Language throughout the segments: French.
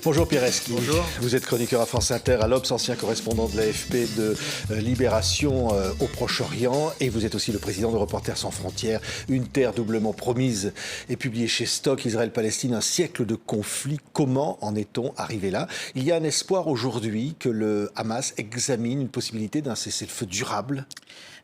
Bonjour Pierre Esqui. Bonjour. Vous êtes chroniqueur à France Inter, à l'Obs, ancien correspondant de l'AFP de Libération au Proche-Orient, et vous êtes aussi le président de Reporters sans frontières, une terre doublement promise, et publié chez Stock, Israël-Palestine, un siècle de conflit. Comment en est-on arrivé là? Il y a un espoir aujourd'hui que le Hamas examine une possibilité d'un cessez-le-feu durable?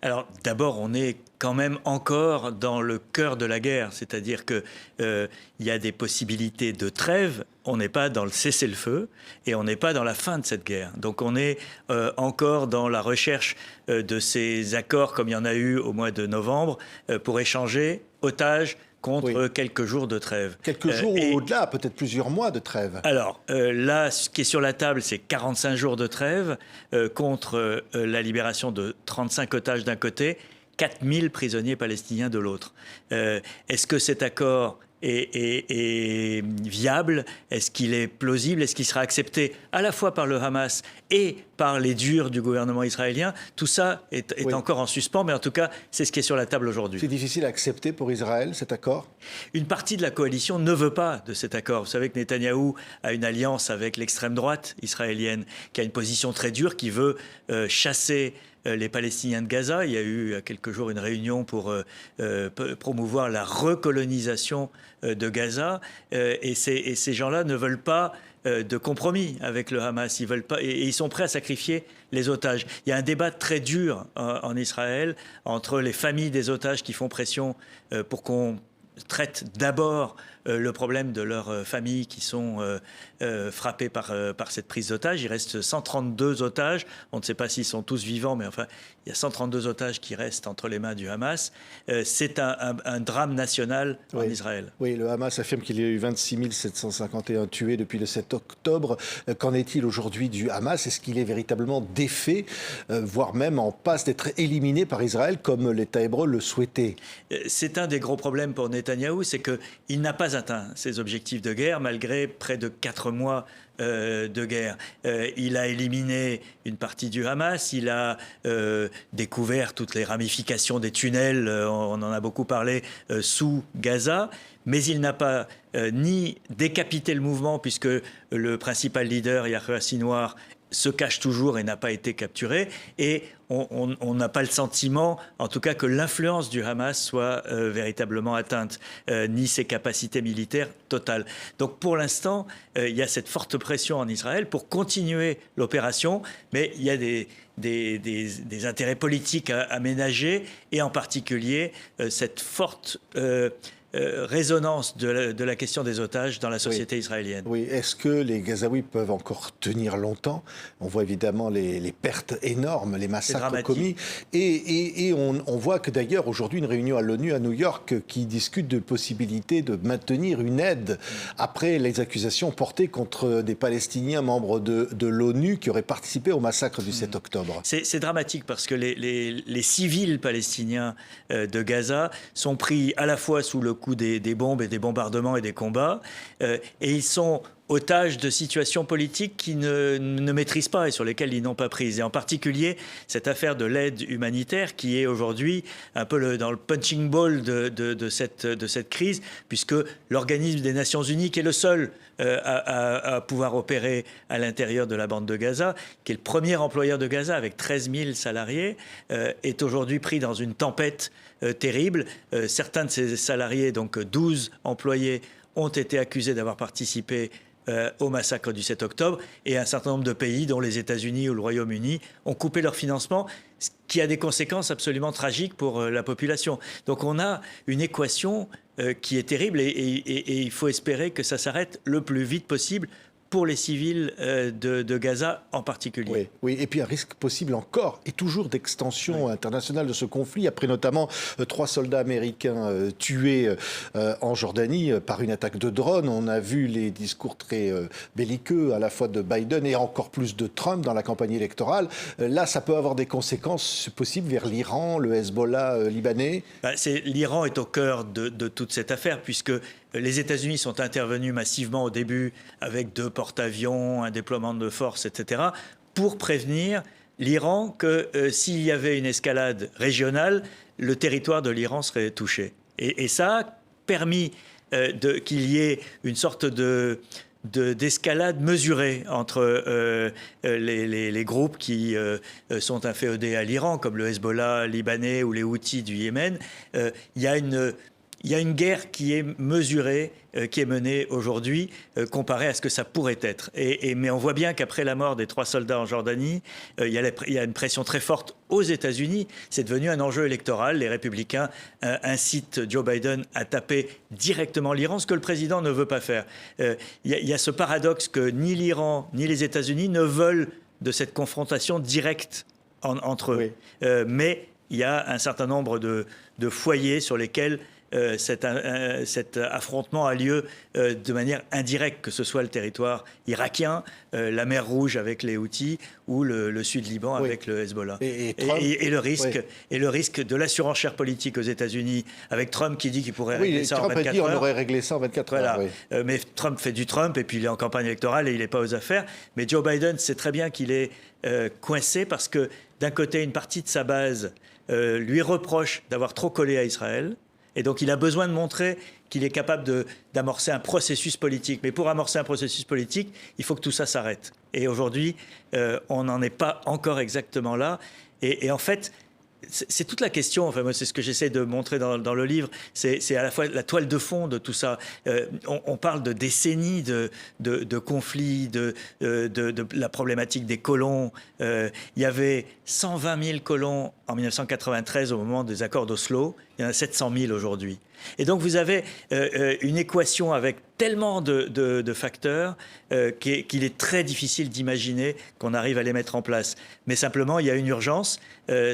Alors d'abord, on est quand même encore dans le cœur de la guerre, c'est-à-dire qu'il y a des possibilités de trêve, on n'est pas dans le cessez-le-feu et on n'est pas dans la fin de cette guerre. Donc on est encore dans la recherche de ces accords comme il y en a eu au mois de novembre pour échanger otages contre quelques jours de trêve. Quelques jours ou au-delà, peut-être plusieurs mois de trêve. Alors là, ce qui est sur la table, c'est 45 jours de trêve contre la libération de 35 otages d'un côté, 4000 prisonniers palestiniens de l'autre. Est-ce que cet accord est viable? Est-ce qu'il est plausible? Est-ce qu'il sera accepté à la fois par le Hamas et par les durs du gouvernement israélien? Tout ça est encore en suspens, mais en tout cas, c'est ce qui est sur la table aujourd'hui. C'est difficile à accepter pour Israël, cet accord? Une partie de la coalition ne veut pas de cet accord. Vous savez que Netanyahou a une alliance avec l'extrême droite israélienne, qui a une position très dure, qui veut chasser les Palestiniens de Gaza. Il y a eu il y a quelques jours une réunion pour promouvoir la recolonisation de Gaza. Et ces gens-là ne veulent pas de compromis avec le Hamas. Ils veulent pas, et ils sont prêts à sacrifier les otages. Il y a un débat très dur en Israël entre les familles des otages qui font pression pour qu'on traite d'abord le problème de leurs familles qui sont frappées par cette prise d'otages. Il reste 132 otages. On ne sait pas s'ils sont tous vivants, mais enfin, il y a 132 otages qui restent entre les mains du Hamas. C'est un drame national en Israël. Oui, le Hamas affirme qu'il y a eu 26 751 tués depuis le 7 octobre. Qu'en est-il aujourd'hui du Hamas? Est-ce qu'il est véritablement défait, voire même en passe d'être éliminé par Israël, comme l'État hébreu le souhaitait? C'est un des gros problèmes pour Netanyahou, c'est qu'il n'a pas atteint ses objectifs de guerre malgré près de 4 mois de guerre. Il a éliminé une partie du Hamas, il a découvert toutes les ramifications des tunnels, on en a beaucoup parlé, sous Gaza, mais il n'a pas ni décapité le mouvement puisque le principal leader, Yahya Sinwar, se cache toujours et n'a pas été capturé. Et on n'a pas le sentiment, en tout cas, que l'influence du Hamas soit véritablement atteinte, ni ses capacités militaires totales. Donc pour l'instant, il y a cette forte pression en Israël pour continuer l'opération, mais il y a des intérêts politiques à ménager, et en particulier cette forte résonance de la question des otages dans la société israélienne. Oui, est-ce que les Gazaouis peuvent encore tenir longtemps? On voit évidemment les pertes énormes, les massacres commis. Et on voit que d'ailleurs aujourd'hui une réunion à l'ONU à New York qui discute de possibilité de maintenir une aide après les accusations portées contre des Palestiniens membres de l'ONU qui auraient participé au massacre du 7 octobre. C'est dramatique parce que les civils palestiniens de Gaza sont pris à la fois sous le coup des bombes et des bombardements et des combats, et ils sont otages de situations politiques qu'ils ne maîtrisent pas et sur lesquelles ils n'ont pas prise. Et en particulier, cette affaire de l'aide humanitaire qui est aujourd'hui un peu dans le punching ball de cette crise, puisque l'organisme des Nations Unies, qui est le seul à pouvoir opérer à l'intérieur de la bande de Gaza, qui est le premier employeur de Gaza avec 13 000 salariés, est aujourd'hui pris dans une tempête terrible. Certains de ces salariés, donc 12 employés, ont été accusés d'avoir participé au massacre du 7 octobre, et un certain nombre de pays, dont les États-Unis ou le Royaume-Uni, ont coupé leur financement, ce qui a des conséquences absolument tragiques pour la population. Donc on a une équation qui est terrible, et il faut espérer que ça s'arrête le plus vite possible pour les civils de Gaza en particulier. Oui, et puis un risque possible encore et toujours d'extension internationale de ce conflit, après notamment 3 soldats américains tués en Jordanie par une attaque de drone. On a vu les discours très belliqueux à la fois de Biden et encore plus de Trump dans la campagne électorale. Là, ça peut avoir des conséquences possibles vers l'Iran, le Hezbollah libanais. L'Iran est au cœur de toute cette affaire, puisque les États-Unis sont intervenus massivement au début avec 2 porte-avions, un déploiement de forces, etc., pour prévenir l'Iran que s'il y avait une escalade régionale, le territoire de l'Iran serait touché. Et ça a permis qu'il y ait une sorte de d'escalade mesurée entre les groupes qui sont inféodés à l'Iran, comme le Hezbollah libanais ou les Houthis du Yémen. Il y a une guerre qui est mesurée, qui est menée aujourd'hui, comparée à ce que ça pourrait être. Mais on voit bien qu'après la mort des 3 soldats en Jordanie, il y a une pression très forte aux États-Unis. C'est devenu un enjeu électoral. Les républicains incitent Joe Biden à taper directement l'Iran, ce que le président ne veut pas faire. Il y a ce paradoxe que ni l'Iran ni les États-Unis ne veulent de cette confrontation directe entre eux. Oui. Mais il y a un certain nombre de foyers sur lesquels cet affrontement a lieu de manière indirecte, que ce soit le territoire irakien, la mer Rouge avec les Houthis ou le sud Liban avec le Hezbollah. Et le risque de la surenchère politique aux États-Unis, avec Trump qui dit qu'il pourrait régler ça en 24 heures. Trump a dit qu'on aurait réglé ça en 24 heures. Oui. Mais Trump fait du Trump et puis il est en campagne électorale et il n'est pas aux affaires. Mais Joe Biden sait très bien qu'il est coincé parce que d'un côté, une partie de sa base lui reproche d'avoir trop collé à Israël. Et donc, il a besoin de montrer qu'il est capable d'amorcer un processus politique. Mais pour amorcer un processus politique, il faut que tout ça s'arrête. Et aujourd'hui, on n'en est pas encore exactement là. Et en fait, c'est toute la question, enfin moi c'est ce que j'essaie de montrer dans le livre, c'est à la fois la toile de fond de tout ça. On parle de décennies de conflits, de la problématique des colons. Il y avait 120 000 colons en 1993 au moment des accords d'Oslo, il y en a 700 000 aujourd'hui. Et donc vous avez une équation avec tellement de facteurs qu'il est très difficile d'imaginer qu'on arrive à les mettre en place. Mais simplement, il y a une urgence,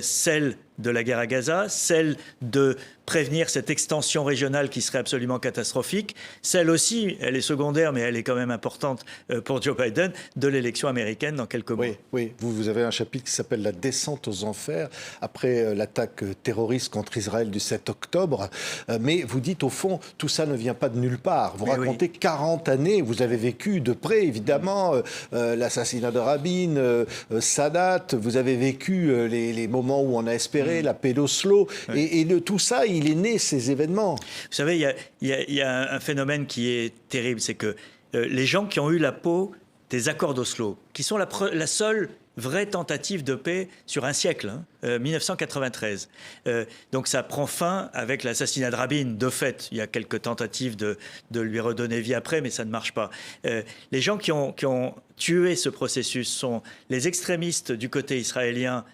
celle de la guerre à Gaza, celle de prévenir cette extension régionale qui serait absolument catastrophique, celle aussi, elle est secondaire, mais elle est quand même importante pour Joe Biden, de l'élection américaine dans quelques mois. Oui. Vous avez un chapitre qui s'appelle « La descente aux enfers » après l'attaque terroriste contre Israël du 7 octobre. Mais vous dites, au fond, tout ça ne vient pas de nulle part. Vous racontez 40 années, vous avez vécu de près, évidemment, l'assassinat de Rabin, Sadat, vous avez vécu les moments où on a espéré la paix d'Oslo. Et de tout ça, il est né, ces événements. Vous savez, il y a un phénomène qui est terrible, c'est que les gens qui ont eu la peau des accords d'Oslo, qui sont la seule vraie tentative de paix sur un siècle, 1993. Donc ça prend fin avec l'assassinat de Rabin. De fait, il y a quelques tentatives de lui redonner vie après, mais ça ne marche pas. Les gens qui ont tué ce processus sont les extrémistes du côté israélien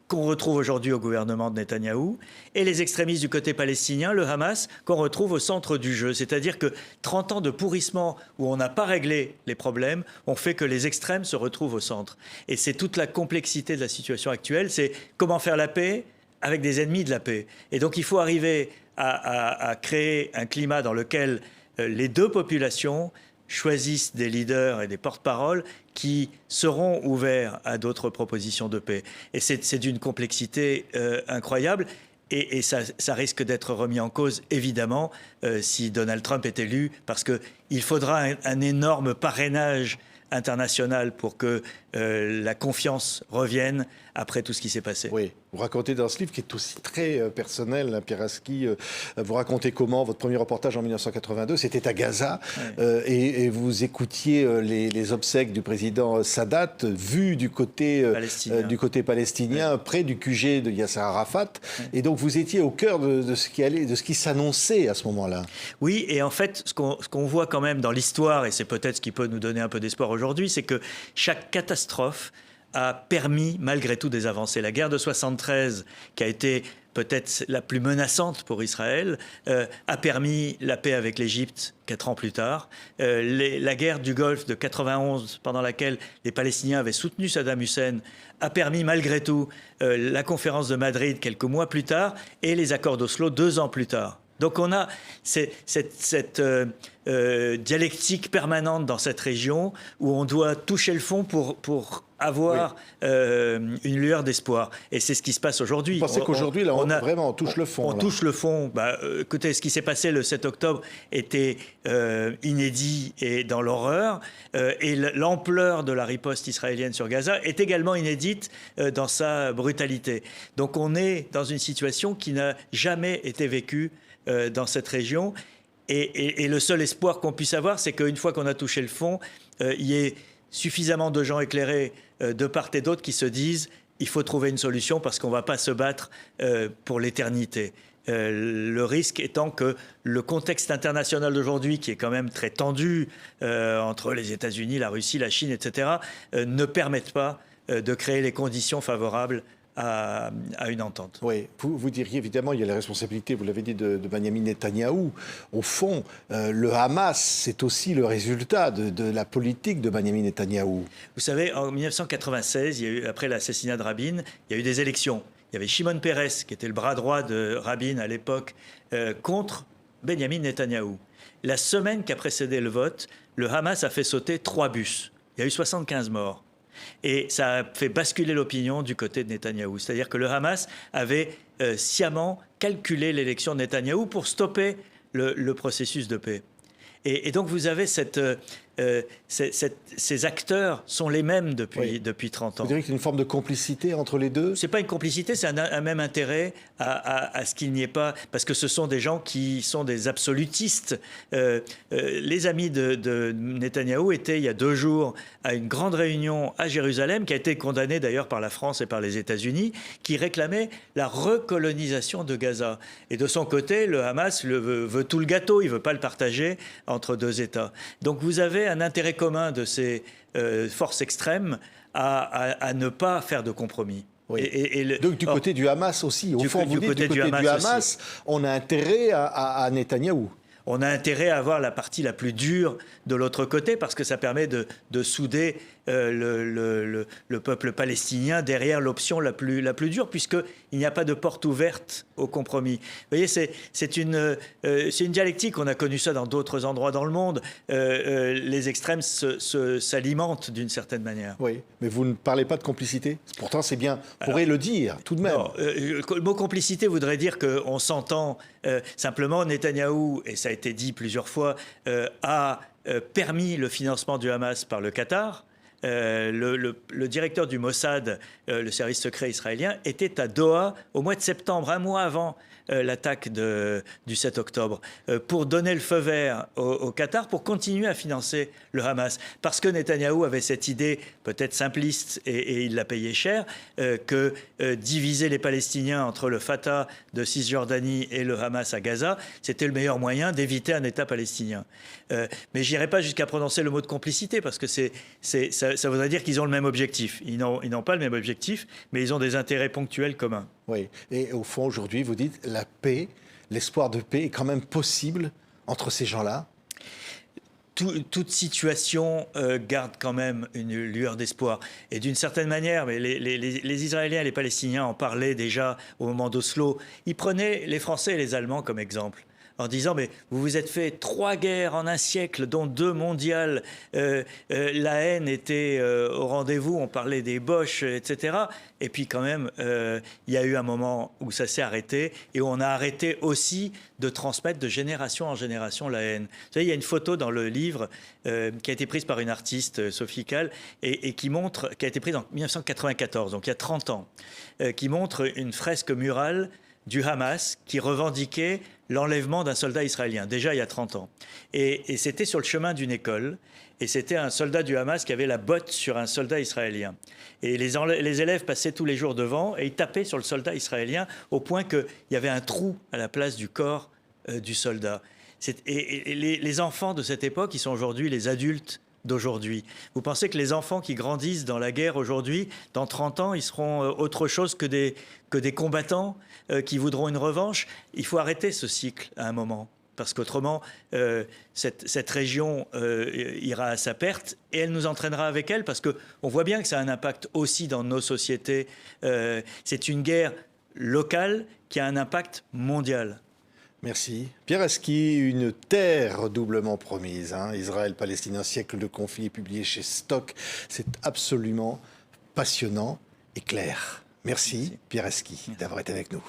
qu'on retrouve aujourd'hui au gouvernement de Netanyahou, et les extrémistes du côté palestinien, le Hamas, qu'on retrouve au centre du jeu. C'est-à-dire que 30 ans de pourrissement où on n'a pas réglé les problèmes ont fait que les extrêmes se retrouvent au centre. Et c'est toute la complexité de la situation actuelle, c'est comment faire la paix avec des ennemis de la paix. Et donc il faut arriver à créer un climat dans lequel les deux populations choisissent des leaders et des porte-paroles qui seront ouverts à d'autres propositions de paix. Et c'est d'une complexité incroyable. Et ça risque d'être remis en cause, évidemment, si Donald Trump est élu, parce qu'il faudra un énorme parrainage international pour que la confiance revienne après tout ce qui s'est passé. Oui, vous racontez dans ce livre qui est aussi très personnel, hein, Pierre Aski, vous racontez comment votre premier reportage en 1982, c'était à Gaza, et vous écoutiez les obsèques du président Sadat, vues du côté palestinien, près du QG de Yasser Arafat, et donc vous étiez au cœur de ce qui s'annonçait à ce moment-là. Oui, et en fait, ce qu'on voit quand même dans l'histoire, et c'est peut-être ce qui peut nous donner un peu d'espoir aujourd'hui, c'est que chaque catastrophe a permis malgré tout des avancées. La guerre de 73, qui a été peut-être la plus menaçante pour Israël, a permis la paix avec l'Égypte 4 ans plus tard. La guerre du Golfe de 91, pendant laquelle les Palestiniens avaient soutenu Saddam Hussein, a permis malgré tout la conférence de Madrid quelques mois plus tard et les accords d'Oslo 2 ans plus tard. Donc on a cette dialectique permanente dans cette région où on doit toucher le fond pour avoir une lueur d'espoir. Et c'est ce qui se passe aujourd'hui. Vous pensez qu'aujourd'hui, là, on touche le fond? On touche le fond. Écoutez, ce qui s'est passé le 7 octobre était inédit et dans l'horreur. Et l'ampleur de la riposte israélienne sur Gaza est également inédite dans sa brutalité. Donc on est dans une situation qui n'a jamais été vécue dans cette région. Et le seul espoir qu'on puisse avoir, c'est qu'une fois qu'on a touché le fond, il y ait suffisamment de gens éclairés de part et d'autre qui se disent il faut trouver une solution parce qu'on ne va pas se battre pour l'éternité. Le risque étant que le contexte international d'aujourd'hui, qui est quand même très tendu entre les États-Unis, la Russie, la Chine, etc., ne permette pas de créer les conditions favorables à une entente. Oui, vous diriez évidemment, il y a la responsabilité, vous l'avez dit, de Benyamin Netanyahou. Au fond, le Hamas, c'est aussi le résultat de la politique de Benyamin Netanyahou. Vous savez, en 1996, après l'assassinat de Rabin, il y a eu des élections. Il y avait Shimon Peres, qui était le bras droit de Rabin à l'époque, contre Benyamin Netanyahou. La semaine qui a précédé le vote, le Hamas a fait sauter 3 bus. Il y a eu 75 morts. Et ça a fait basculer l'opinion du côté de Netanyahou. C'est-à-dire que le Hamas avait sciemment calculé l'élection de Netanyahou pour stopper le processus de paix. Et donc vous avez ces acteurs sont les mêmes depuis 30 ans. Vous diriez qu'il y a une forme de complicité entre les deux? C'est pas une complicité, c'est un même intérêt à ce qu'il n'y ait pas, parce que ce sont des gens qui sont des absolutistes. Les amis de Netanyahou étaient il y a 2 jours à une grande réunion à Jérusalem, qui a été condamnée d'ailleurs par la France et par les États-Unis, qui réclamait la recolonisation de Gaza. Et de son côté, le Hamas veut tout le gâteau, il veut pas le partager entre 2 États. Donc vous avez un intérêt commun de ces forces extrêmes à ne pas faire de compromis. Oui. Donc du côté du Hamas aussi, au fond, vous dites du côté du Hamas, on a intérêt à Netanyahou. On a intérêt à avoir la partie la plus dure de l'autre côté parce que ça permet de souder le peuple palestinien derrière l'option la plus dure, puisqu'il n'y a pas de porte ouverte au compromis. Vous voyez, c'est une dialectique. On a connu ça dans d'autres endroits dans le monde. Les extrêmes s'alimentent d'une certaine manière. Oui, mais vous ne parlez pas de complicité. Pourtant, c'est bien, on pourrait le dire tout de même. Non, le mot complicité voudrait dire qu'on s'entend. Simplement, Netanyahou, et ça a été dit plusieurs fois, a permis le financement du Hamas par le Qatar. Le directeur du Mossad, le service secret israélien, était à Doha au mois de septembre, un mois avant l'attaque du 7 octobre, pour donner le feu vert au Qatar pour continuer à financer le Hamas. Parce que Netanyahou avait cette idée, peut-être simpliste, et il l'a payé cher, que diviser les Palestiniens entre le Fatah de Cisjordanie et le Hamas à Gaza, c'était le meilleur moyen d'éviter un État palestinien. Mais je n'irai pas jusqu'à prononcer le mot de complicité, parce que ça voudrait dire qu'ils ont le même objectif. Ils n'ont pas le même objectif, mais ils ont des intérêts ponctuels communs. Oui, et au fond, aujourd'hui, vous dites la paix, l'espoir de paix est quand même possible entre ces gens-là? Toute situation garde quand même une lueur d'espoir. Et d'une certaine manière, mais les Israéliens et les Palestiniens en parlaient déjà au moment d'Oslo. Ils prenaient les Français et les Allemands comme exemple, en disant mais vous vous êtes fait 3 guerres en un siècle, dont 2 mondiales. La haine était au rendez-vous, on parlait des Boches, etc. Et puis quand même, il y a eu un moment où ça s'est arrêté et où on a arrêté aussi de transmettre de génération en génération la haine. Vous savez, il y a une photo dans le livre qui a été prise par une artiste, Sophie Kahl, et qui a été prise en 1994, donc il y a 30 ans, qui montre une fresque murale du Hamas qui revendiquait l'enlèvement d'un soldat israélien, déjà il y a 30 ans. Et c'était sur le chemin d'une école, et c'était un soldat du Hamas qui avait la botte sur un soldat israélien. Et les élèves passaient tous les jours devant, et ils tapaient sur le soldat israélien, au point qu'il y avait un trou à la place du corps du soldat. Et les enfants de cette époque, ils sont aujourd'hui les adultes d'aujourd'hui. Vous pensez que les enfants qui grandissent dans la guerre aujourd'hui, dans 30 ans, ils seront autre chose que des combattants qui voudront une revanche? Il faut arrêter ce cycle à un moment, parce qu'autrement, cette région ira à sa perte et elle nous entraînera avec elle, parce qu'on voit bien que ça a un impact aussi dans nos sociétés. C'est une guerre locale qui a un impact mondial. Merci. Pierre Aski, Une terre doublement promise. Israël-Palestine, un siècle de conflit, publié chez Stock. C'est absolument passionnant et clair. Merci. Pierre Aski d'avoir été avec nous.